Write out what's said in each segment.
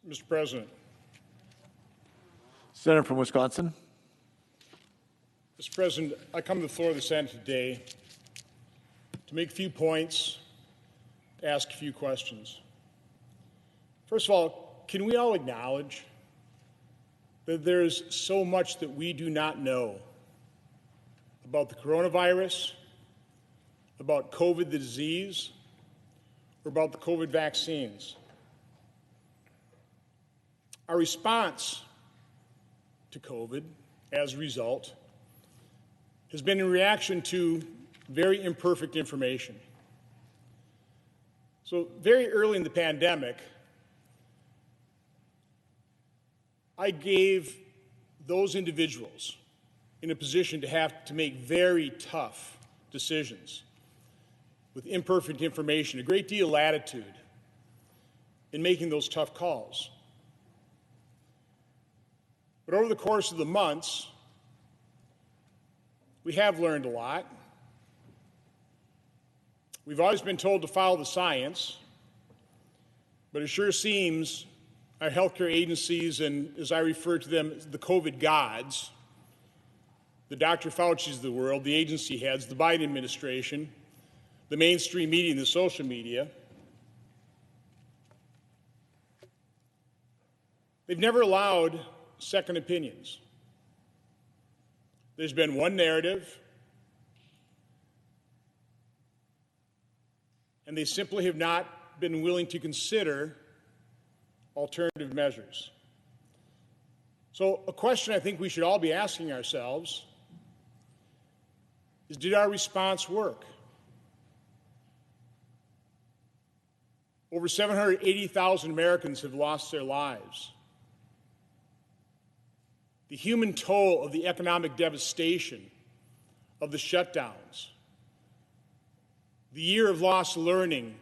Mr. President. Senator from Wisconsin. Mr. President, I come to the floor of the Senate today to make a few points, to ask a few questions. First of all, can we all acknowledge that there's so much that we do not know about the coronavirus, about COVID, the disease, or about the COVID vaccines? Our response to COVID, as a result, has been in reaction to very imperfect information. So very early in the pandemic, I gave those individuals in a position to have to make very tough decisions with imperfect information, a great deal of latitude in making those tough calls. But over the course of the months, we have learned a lot. We've always been told to follow the science, but it sure seems our healthcare agencies, and as I refer to them, the COVID gods, the Dr. Fauci's of the world, the agency heads, the Biden administration, the mainstream media and the social media, they've never allowed second opinions. There's been one narrative, and they simply have not been willing to consider alternative measures. So a question I think we should all be asking ourselves is, did our response work? Over 780,000 Americans have lost their lives. The human toll of the economic devastation of the shutdowns, the year of lost learning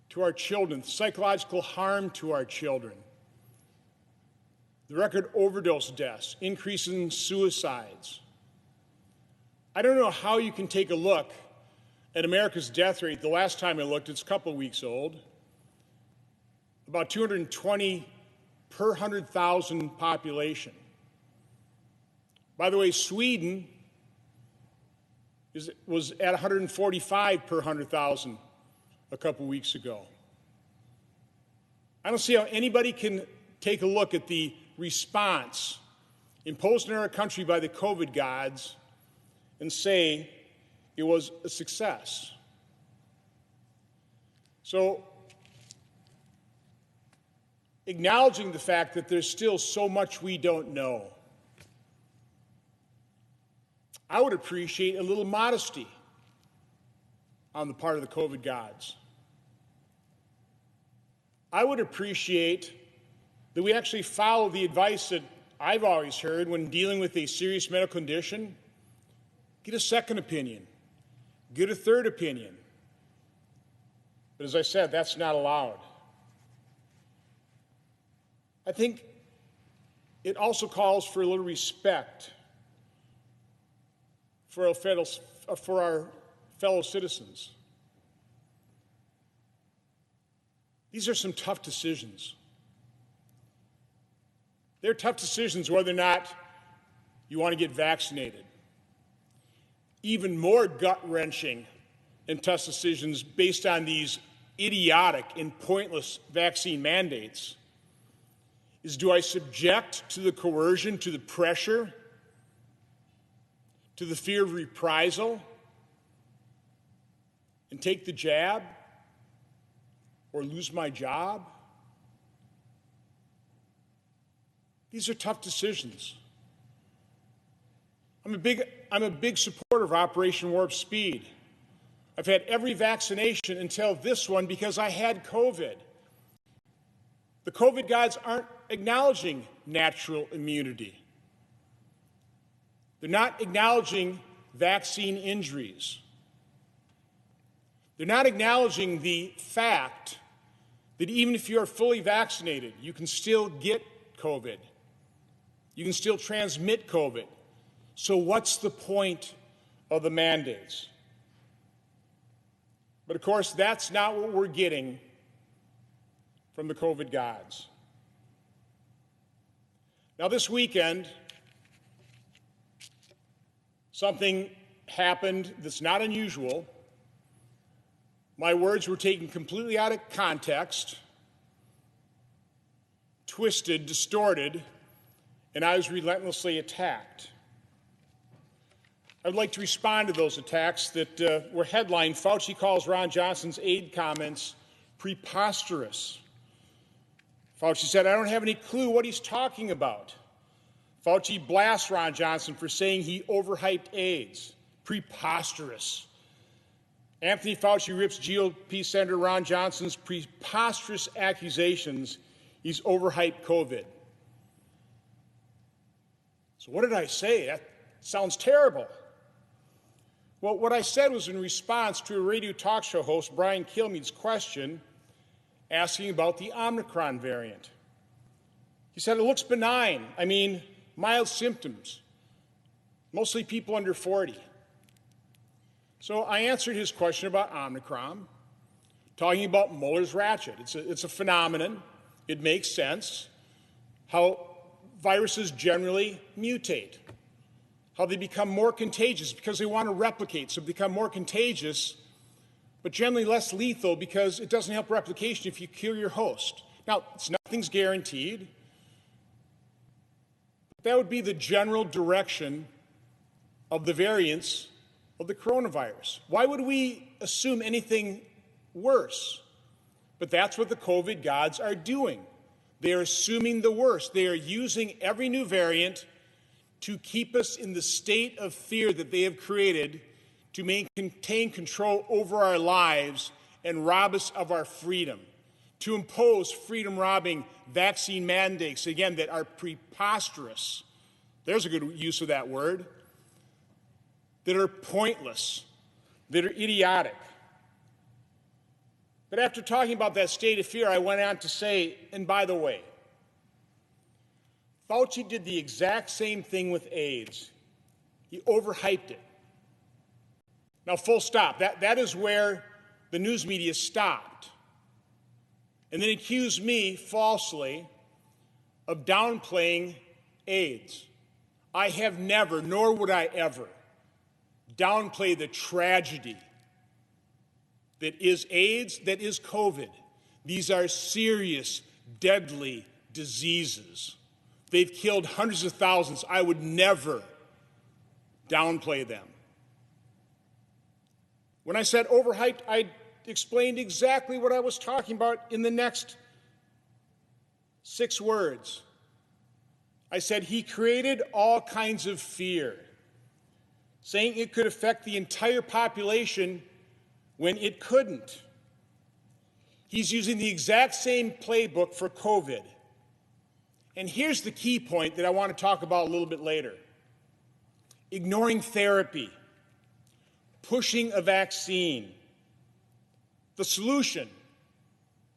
to our children, the psychological harm to our children, the record overdose deaths, increase in suicides. I don't know how you can take a look at America's death rate. The last time I looked, it's a couple of weeks old, about 220 per 100,000 population. By the way, Sweden was at 145 per 100,000 a couple weeks ago. I don't see how anybody can take a look at the response imposed on our country by the COVID gods and say it was a success. So, acknowledging the fact that there's still so much we don't know, I would appreciate a little modesty on the part of the COVID gods. I would appreciate that we actually follow the advice that I've always heard when dealing with a serious medical condition. Get a second opinion. Get a third opinion. But as I said, that's not allowed. I think it also calls for a little respect for our fellow citizens. These are some tough decisions. They're tough decisions whether or not you want to get vaccinated. Even more gut-wrenching and tough decisions based on these idiotic and pointless vaccine mandates is, do I subject to the coercion, to the pressure, to the fear of reprisal, and take the jab or lose my job? These are tough decisions. I'm a big supporter of Operation Warp Speed. I've had every vaccination until this one because I had COVID. The COVID gods aren't acknowledging natural immunity. They're not acknowledging vaccine injuries. They're not acknowledging the fact that even if you are fully vaccinated, you can still get COVID. You can still transmit COVID. So what's the point of the mandates? But of course, that's not what we're getting from the COVID gods. Now, this weekend, something happened that's not unusual. My words were taken completely out of context, twisted, distorted, and I was relentlessly attacked. I'd like to respond to those attacks that were headlined, "Fauci calls Ron Johnson's aide comments preposterous." Fauci said, "I don't have any clue what he's talking about." Fauci blasts Ron Johnson for saying he overhyped AIDS. Preposterous. Anthony Fauci rips GOP Senator Ron Johnson's preposterous accusations he's overhyped COVID. So what did I say? That sounds terrible. Well, what I said was in response to a radio talk show host, Brian Kilmeade's question asking about the Omicron variant. He said, "It looks benign. I mean, mild symptoms, mostly people under 40. So I answered his question about Omicron, talking about Mueller's ratchet. It's a phenomenon. It makes sense how viruses generally mutate, how they become more contagious because they want to replicate, so they become more contagious, but generally less lethal because it doesn't help replication if you kill your host. Now, nothing's guaranteed. That would be the general direction of the variants of the coronavirus. Why would we assume anything worse? But that's what the COVID gods are doing. They are assuming the worst. They are using every new variant to keep us in the state of fear that they have created to maintain control over our lives and rob us of our freedom, to impose freedom-robbing vaccine mandates, again, that are preposterous. There's a good use of that word. That are pointless, that are idiotic. But after talking about that state of fear, I went on to say, and by the way, Fauci did the exact same thing with AIDS. He overhyped it. Now, full stop. That is where the news media stopped. And then accused me falsely of downplaying AIDS. I have never, nor would I ever, downplay the tragedy that is AIDS, that is COVID. These are serious, deadly diseases. They've killed hundreds of thousands. I would never downplay them. When I said overhyped, I explained exactly what I was talking about in the next 6 words. I said he created all kinds of fear, saying it could affect the entire population when it couldn't. He's using the exact same playbook for COVID. And here's the key point that I want to talk about a little bit later. Ignoring therapy, pushing a vaccine. The solution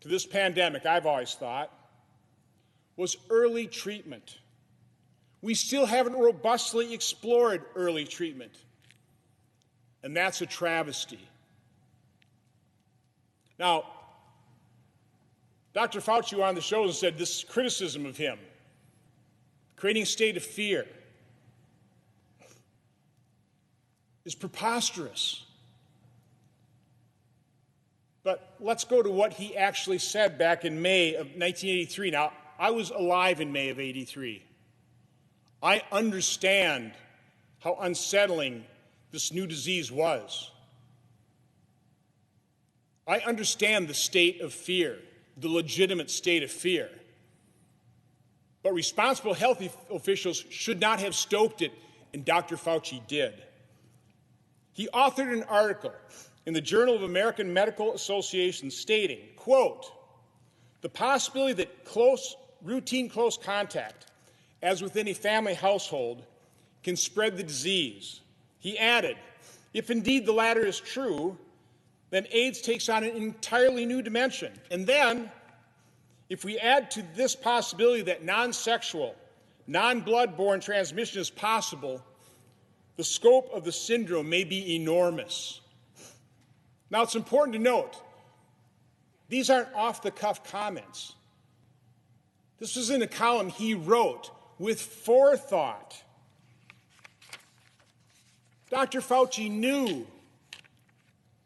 to this pandemic, I've always thought, was early treatment. We still haven't robustly explored early treatment, and that's a travesty. Now, Dr. Fauci went on the show and said this criticism of him, creating a state of fear, is preposterous. But let's go to what he actually said back in May of 1983. Now, I was alive in May of '83. I understand how unsettling this new disease was. I understand the state of fear, the legitimate state of fear. But responsible health officials should not have stoked it, and Dr. Fauci did. He authored an article in the Journal of American Medical Association stating, quote, "The possibility that routine close contact, as within a family household, can spread the disease." He added, "If indeed the latter is true, then AIDS takes on an entirely new dimension. And then, if we add to this possibility that non-sexual, non-blood-borne transmission is possible, the scope of the syndrome may be enormous." Now, it's important to note, these aren't off-the-cuff comments. This was in a column he wrote with forethought. Dr. Fauci knew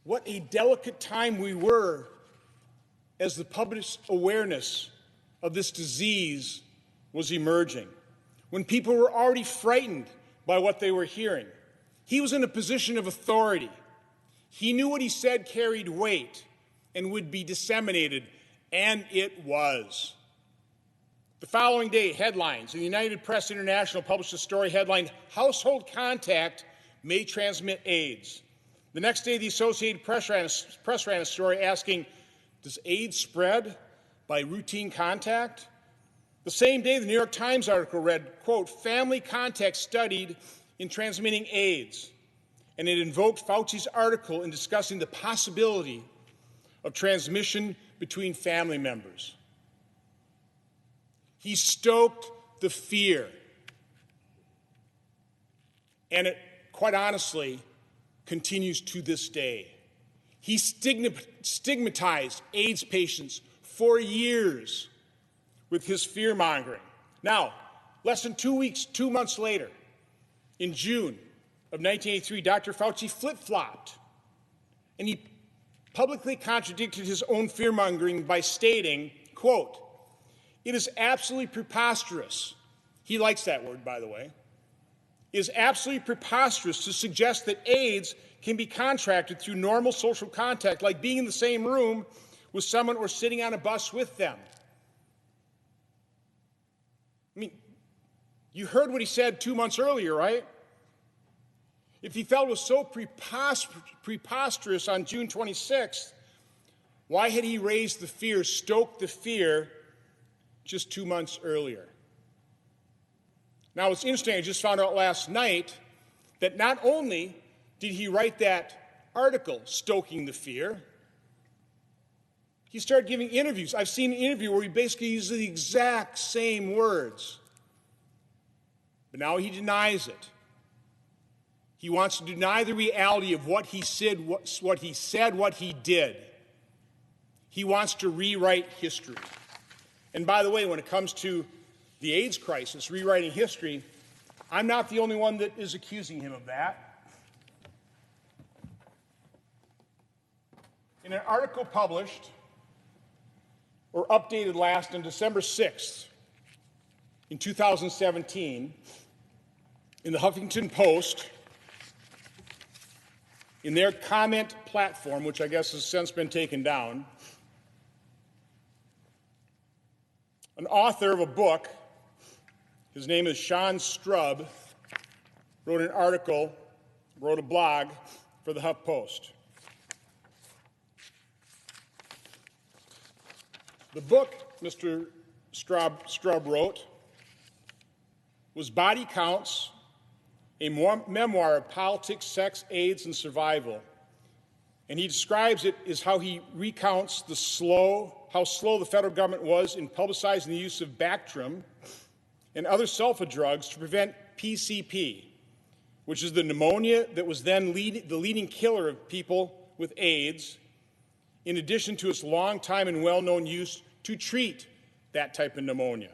what a delicate time we were as the public's awareness of this disease was emerging, when people were already frightened by what they were hearing. He was in a position of authority. He knew what he said carried weight and would be disseminated, and it was. The following day, headlines. The United Press International published a story headlined, "Household Contact May Transmit AIDS." The next day, the Associated Press ran a story asking, "Does AIDS spread by routine contact?" The same day, the New York Times article read, quote, "Family contact studied in transmitting AIDS," and it invoked Fauci's article in discussing the possibility of transmission between family members. He stoked the fear, and it, quite honestly, continues to this day. He stigmatized AIDS patients for years with his fear-mongering. Now, less than 2 months later, in June of 1983, Dr. Fauci flip-flopped, and he publicly contradicted his own fear-mongering by stating, quote, "It is absolutely preposterous." He likes that word, by the way. "It is absolutely preposterous to suggest that AIDS can be contracted through normal social contact, like being in the same room with someone or sitting on a bus with them." I mean, you heard what he said 2 months earlier, right? If he felt it was so preposterous on June 26th, why had he raised the fear, stoked the fear, just 2 months earlier? Now, it's interesting, I just found out last night that not only did he write that article stoking the fear, he started giving interviews. I've seen an interview where he basically uses the exact same words, but now he denies it. He wants to deny the reality of what he said, what he did. He wants to rewrite history. And by the way, when it comes to the AIDS crisis, rewriting history, I'm not the only one that is accusing him of that. In an article published or updated last on December 6th in 2017 in the Huffington Post, in their comment platform, which I guess has since been taken down, an author of a book, his name is Sean Strub, wrote an article, wrote a blog for the Huff Post. The book Mr. Strub wrote was Body Counts, a memoir of politics, sex, AIDS, and survival. And he describes it as how he recounts how slow the federal government was in publicizing the use of Bactrim and other sulfa drugs to prevent PCP, which is the pneumonia that was then the leading killer of people with AIDS, in addition to its long time and well-known use to treat that type of pneumonia.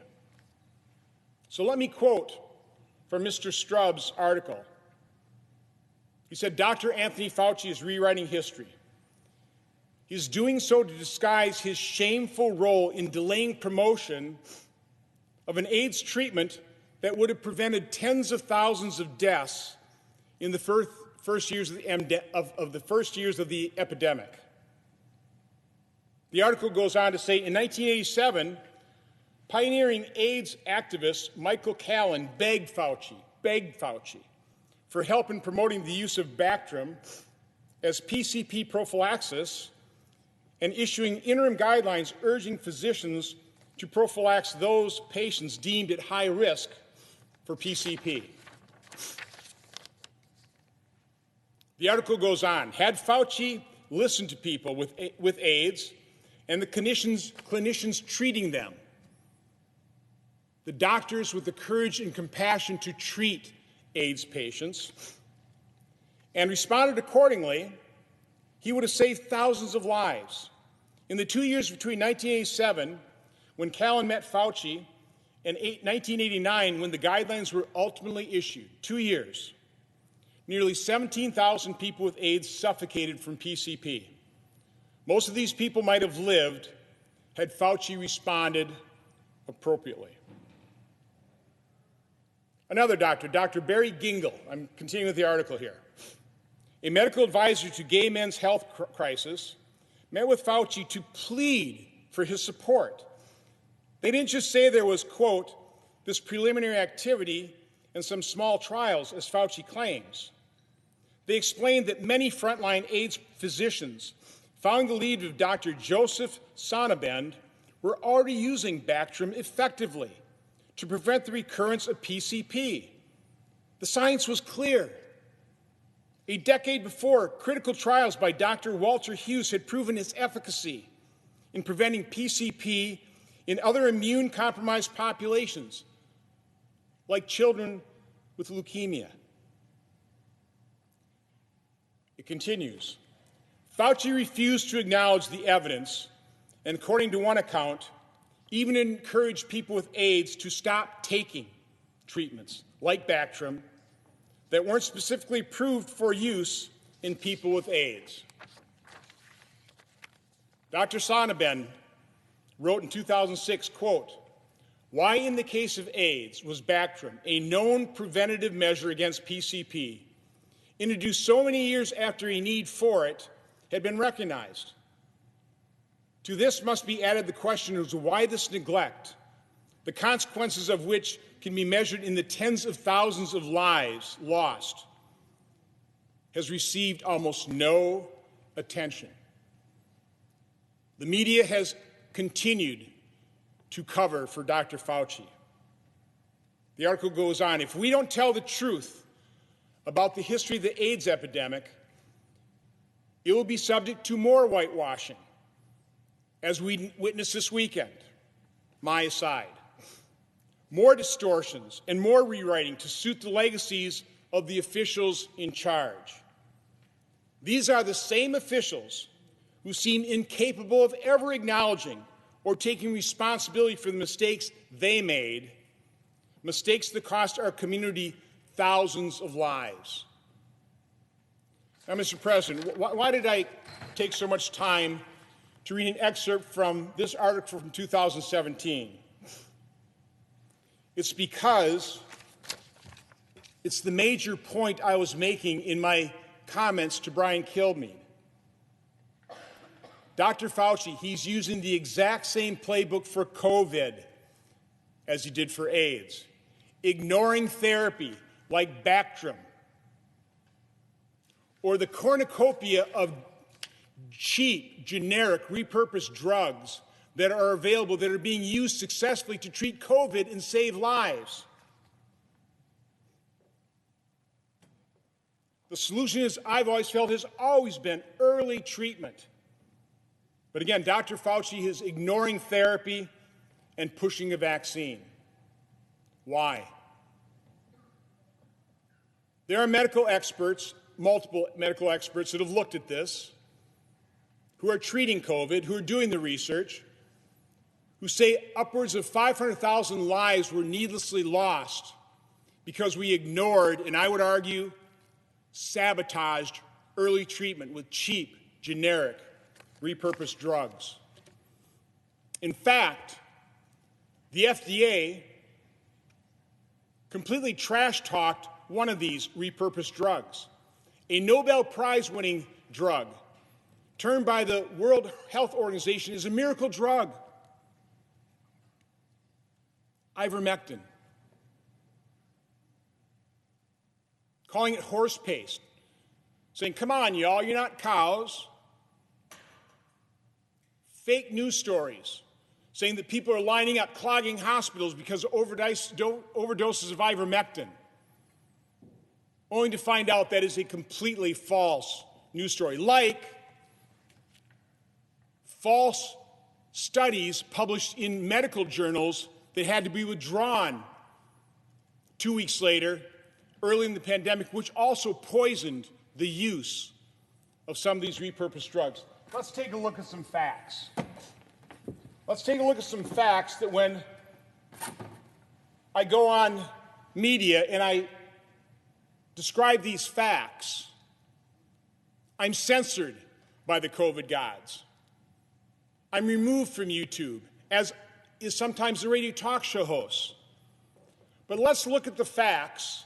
So let me quote from Mr. Strub's article. He said, "Dr. Anthony Fauci is rewriting history. He is doing so to disguise his shameful role in delaying promotion of an AIDS treatment that would have prevented tens of thousands of deaths in the first years of the epidemic." The article goes on to say, in 1987, pioneering AIDS activist Michael Callan begged Fauci for help in promoting the use of Bactrim as PCP prophylaxis and issuing interim guidelines urging physicians to prophylax those patients deemed at high risk for PCP. The article goes on. Had Fauci listened to people with AIDS and the clinicians treating them, the doctors with the courage and compassion to treat AIDS patients, and responded accordingly, he would have saved thousands of lives. In the 2 years between 1987, when Callan met Fauci, In 1989, when the guidelines were ultimately issued, 2 years, nearly 17,000 people with AIDS suffocated from PCP. Most of these people might have lived had Fauci responded appropriately. Another doctor, Dr. Barry Gingle, I'm continuing with the article here, a medical advisor to gay men's health crisis, met with Fauci to plead for his support. They didn't just say there was, quote, this preliminary activity and some small trials, as Fauci claims. They explained that many frontline AIDS physicians, following the lead of Dr. Joseph Sonnabend, were already using Bactrim effectively to prevent the recurrence of PCP. The science was clear. A decade before, critical trials by Dr. Walter Hughes had proven its efficacy in preventing PCP in other immune-compromised populations, like children with leukemia. It continues. Fauci refused to acknowledge the evidence, and according to one account, even encouraged people with AIDS to stop taking treatments like Bactrim that weren't specifically approved for use in people with AIDS. Dr. Sonnabend wrote in 2006, quote, why in the case of AIDS was Bactrim, a known preventative measure against PCP, introduced so many years after a need for it had been recognized? To this must be added the question of why this neglect, the consequences of which can be measured in the tens of thousands of lives lost, has received almost no attention. The media has continued to cover for Dr. Fauci. The article goes on, if we don't tell the truth about the history of the AIDS epidemic, it will be subject to more whitewashing, as we witnessed this weekend, my aside. More distortions and more rewriting to suit the legacies of the officials in charge. These are the same officials who seem incapable of ever acknowledging or taking responsibility for the mistakes they made, mistakes that cost our community thousands of lives. Now, Mr. President, why did I take so much time to read an excerpt from this article from 2017? It's because it's the major point I was making in my comments to Brian Kilmeade. Dr. Fauci, he's using the exact same playbook for COVID as he did for AIDS, ignoring therapy like Bactrim, or the cornucopia of cheap, generic, repurposed drugs that are available, that are being used successfully to treat COVID and save lives. The solution, as I've always felt, has always been early treatment. But again, Dr. Fauci is ignoring therapy and pushing a vaccine. Why? There are medical experts, multiple medical experts that have looked at this, who are treating COVID, who are doing the research, who say upwards of 500,000 lives were needlessly lost because we ignored, and I would argue, sabotaged early treatment with cheap, generic, repurposed drugs. In fact, the FDA completely trash-talked one of these repurposed drugs, a Nobel Prize-winning drug termed by the World Health Organization as a miracle drug, ivermectin, calling it horse paste, saying, come on, y'all, you're not cows. Fake news stories saying that people are lining up, clogging hospitals because of overdoses of ivermectin, only to find out that is a completely false news story, like false studies published in medical journals that had to be withdrawn 2 weeks later, early in the pandemic, which also poisoned the use of some of these repurposed drugs. Let's take a look at some facts. Let's take a look at some facts that when I go on media and I describe these facts, I'm censored by the COVID gods. I'm removed from YouTube, as is sometimes the radio talk show hosts. But let's look at the facts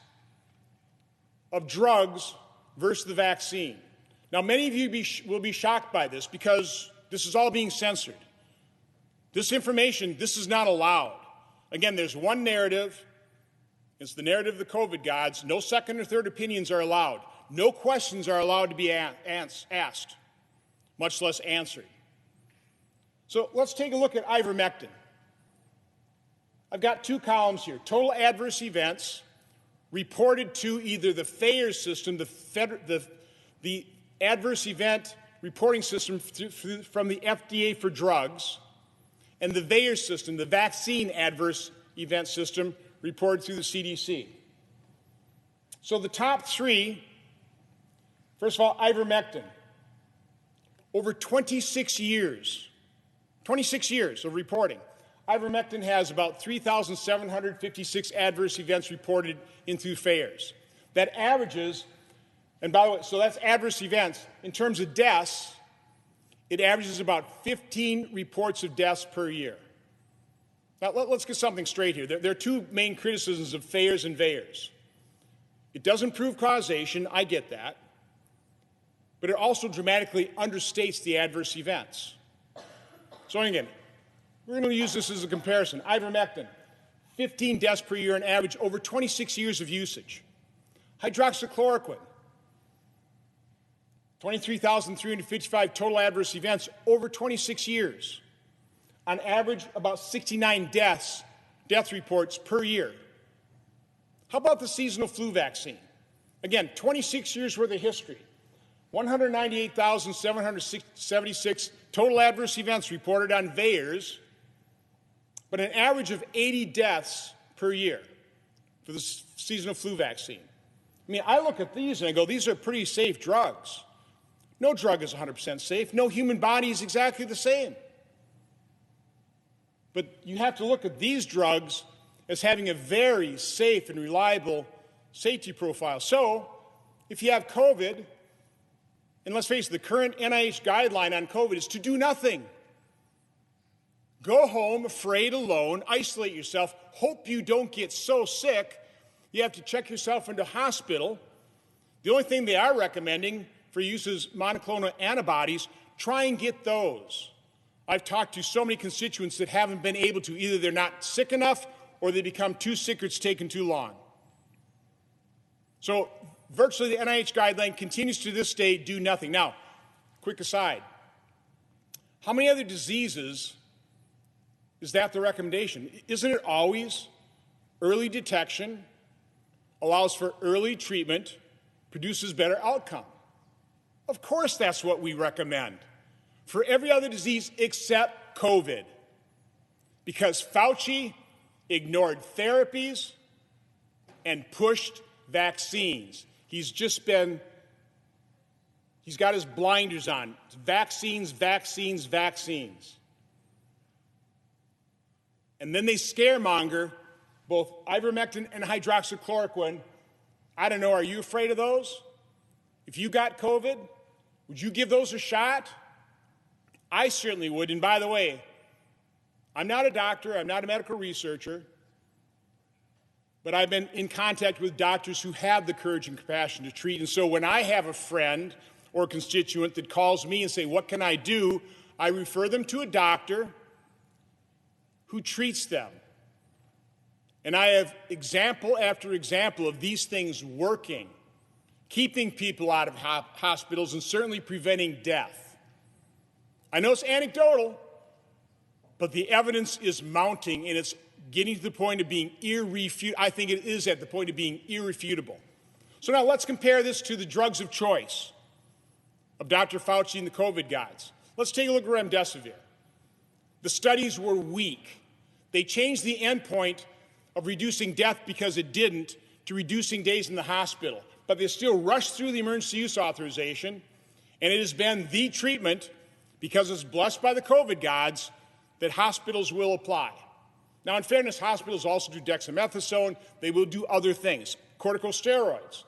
of drugs versus the vaccine. Now, many of you will be shocked by this because this is all being censored. This information, this is not allowed. Again, there's one narrative. It's the narrative of the COVID gods. No second or third opinions are allowed. No questions are allowed to be asked, much less answered. So let's take a look at ivermectin. I've got two columns here. Total adverse events reported to either the FAER system, the adverse event reporting system from the FDA for drugs, and the VAER system, the vaccine adverse event system, reported through the CDC. So the top three, first of all, ivermectin. Over 26 years of reporting. Ivermectin has about 3,756 adverse events reported in through FAERS. That averages, and by the way, so that's adverse events. In terms of deaths, it averages about 15 reports of deaths per year. Now, let's get something straight here. There are two main criticisms of FAERS and VAERS. It doesn't prove causation, I get that, but it also dramatically understates the adverse events. So again, we're going to use this as a comparison. Ivermectin, 15 deaths per year on average over 26 years of usage. Hydroxychloroquine, 23,355 total adverse events over 26 years. On average, about 69 death reports per year. How about the seasonal flu vaccine? Again, 26 years worth of history. 198,776 total adverse events reported on VAERS, but an average of 80 deaths per year for the seasonal flu vaccine. I mean, I look at these and I go, these are pretty safe drugs. No drug is 100% safe. No human body is exactly the same. But you have to look at these drugs as having a very safe and reliable safety profile. So, if you have COVID, and let's face it, the current NIH guideline on COVID is to do nothing. Go home, afraid, alone, isolate yourself, hope you don't get so sick you have to check yourself into hospital. The only thing they are recommending for use is monoclonal antibodies. Try and get those. I've talked to so many constituents that haven't been able to. Either they're not sick enough or they become too sick or it's taken too long. So virtually the NIH guideline continues to this day do nothing. Now, quick aside, how many other diseases is that the recommendation? Isn't it always early detection, allows for early treatment, produces better outcome? Of course that's what we recommend for every other disease except COVID, because Fauci ignored therapies and pushed vaccines. He's got his blinders on. Vaccines, vaccines, vaccines. And then they scaremonger both ivermectin and hydroxychloroquine. I don't know, are you afraid of those? If you got COVID, would you give those a shot? I certainly would. And by the way, I'm not a doctor, I'm not a medical researcher, but I've been in contact with doctors who have the courage and compassion to treat. And so when I have a friend or a constituent that calls me and say, what can I do? I refer them to a doctor who treats them. And I have example after example of these things working, keeping people out of hospitals and certainly preventing death. I know it's anecdotal, but the evidence is mounting and it's getting to the point of being irrefutable. I think it is at the point of being irrefutable. So now let's compare this to the drugs of choice of Dr. Fauci and the COVID guys. Let's take a look at remdesivir. The studies were weak. They changed the endpoint of reducing death because it didn't to reducing days in the hospital. But they still rushed through the emergency use authorization, and it has been the treatment, because it's blessed by the COVID gods, that hospitals will apply. Now, in fairness, hospitals also do dexamethasone. They will do other things. Corticosteroids.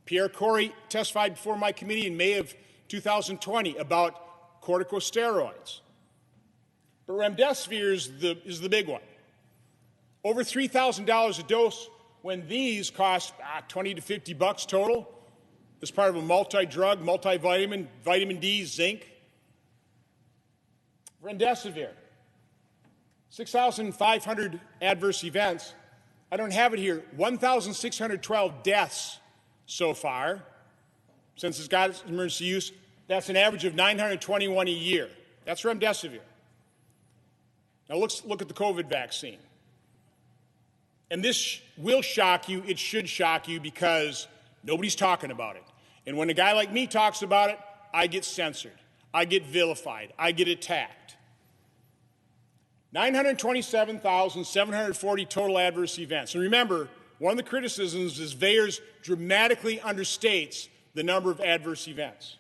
Pierre Corey testified before my committee in May of 2020 about corticosteroids. But remdesivir is the big one. Over $3,000 a dose when these cost $20 to $50 total as part of a multi-drug, multivitamin, vitamin D, zinc. Remdesivir, 6,500 adverse events. I don't have it here. 1,612 deaths so far since it's got its emergency use. That's an average of 921 a year. That's remdesivir. Now let's look at the COVID vaccine. And this will shock you. It should shock you because nobody's talking about it. And when a guy like me talks about it, I get censored. I get vilified. I get attacked. 927,740 total adverse events. And remember, one of the criticisms is VAERS dramatically understates the number of adverse events.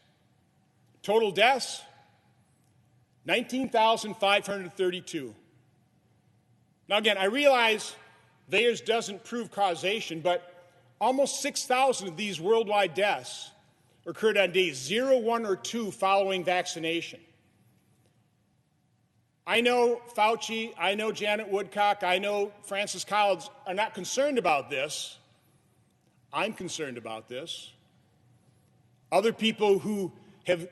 Total deaths, 19,532. Now again, I realize VAERS doesn't prove causation, but almost 6,000 of these worldwide deaths occurred on days 0, 1, or 2 following vaccination. I know Fauci, I know Janet Woodcock, I know Francis Collins are not concerned about this. I'm concerned about this. Other people who have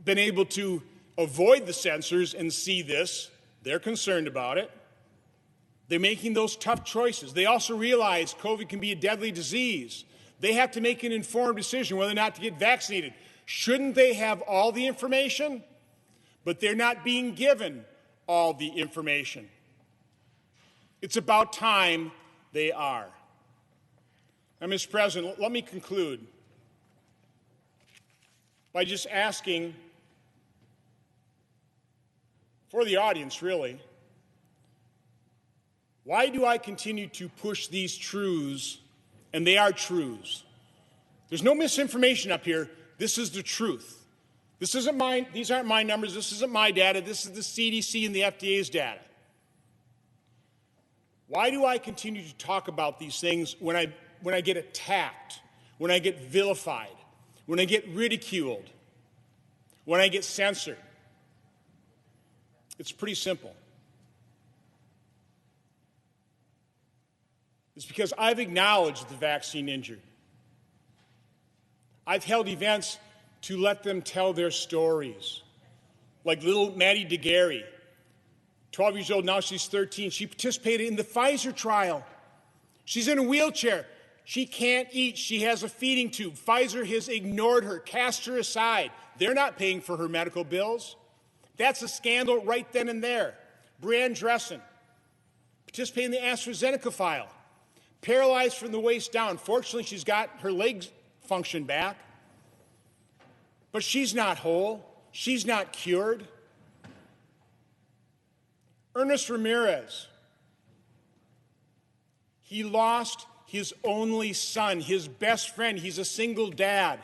been able to avoid the censors and see this, they're concerned about it. They're making those tough choices. They also realize COVID can be a deadly disease. They have to make an informed decision whether or not to get vaccinated. Shouldn't they have all the information? But they're not being given all the information. It's about time they are. Now, Mr. President, let me conclude by just asking for the audience, really, why do I continue to push these truths, and they are truths? There's no misinformation up here. This is the truth. These aren't my numbers. This isn't my data. This is the CDC and the FDA's data. Why do I continue to talk about these things when I get attacked, when I get vilified, when I get ridiculed, when I get censored? It's pretty simple. It's because I've acknowledged the vaccine injured. I've held events to let them tell their stories. Like little Maddie DeGarry, 12 years old, now she's 13. She participated in the Pfizer trial. She's in a wheelchair. She can't eat. She has a feeding tube. Pfizer has ignored her, cast her aside. They're not paying for her medical bills. That's a scandal right then and there. Brianne Dressen participated in the AstraZeneca file. Paralyzed from the waist down. Fortunately, she's got her legs function back. But she's not whole. She's not cured. Ernest Ramirez, he lost his only son, his best friend. He's a single dad.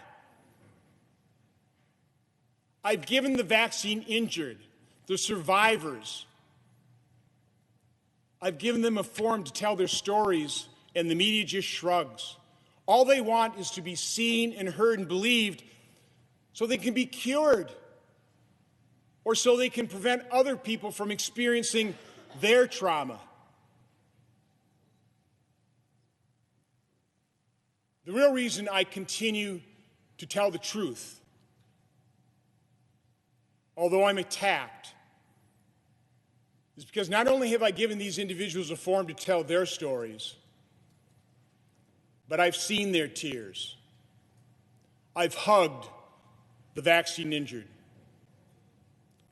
I've given the vaccine injured, the survivors, I've given them a forum to tell their stories, and the media just shrugs. All they want is to be seen and heard and believed so they can be cured, or so they can prevent other people from experiencing their trauma. The real reason I continue to tell the truth, although I'm attacked, is because not only have I given these individuals a forum to tell their stories, but I've seen their tears. I've hugged the vaccine injured,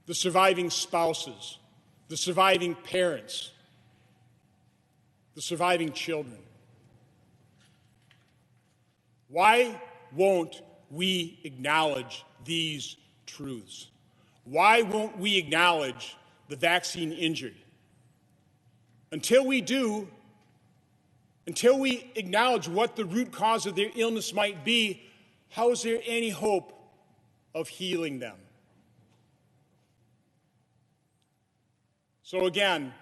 the surviving spouses, the surviving parents, the surviving children. Why won't we acknowledge these truths? Why won't we acknowledge the vaccine injured? Until we do, until we acknowledge what the root cause of their illness might be, how is there any hope of healing them? So again,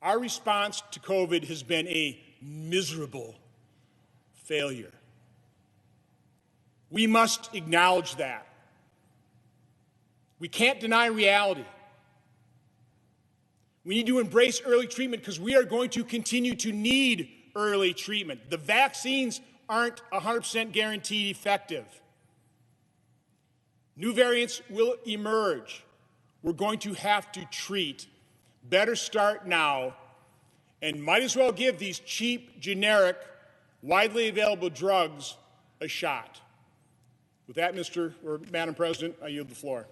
Our response to COVID has been a miserable failure. We must acknowledge that. We can't deny reality. We need to embrace early treatment because we are going to continue to need early treatment. The vaccines aren't 100% guaranteed effective. New variants will emerge. We're going to have to treat. Better start now, and might as well give these cheap, generic, widely available drugs a shot. With that, Madam President, I yield the floor.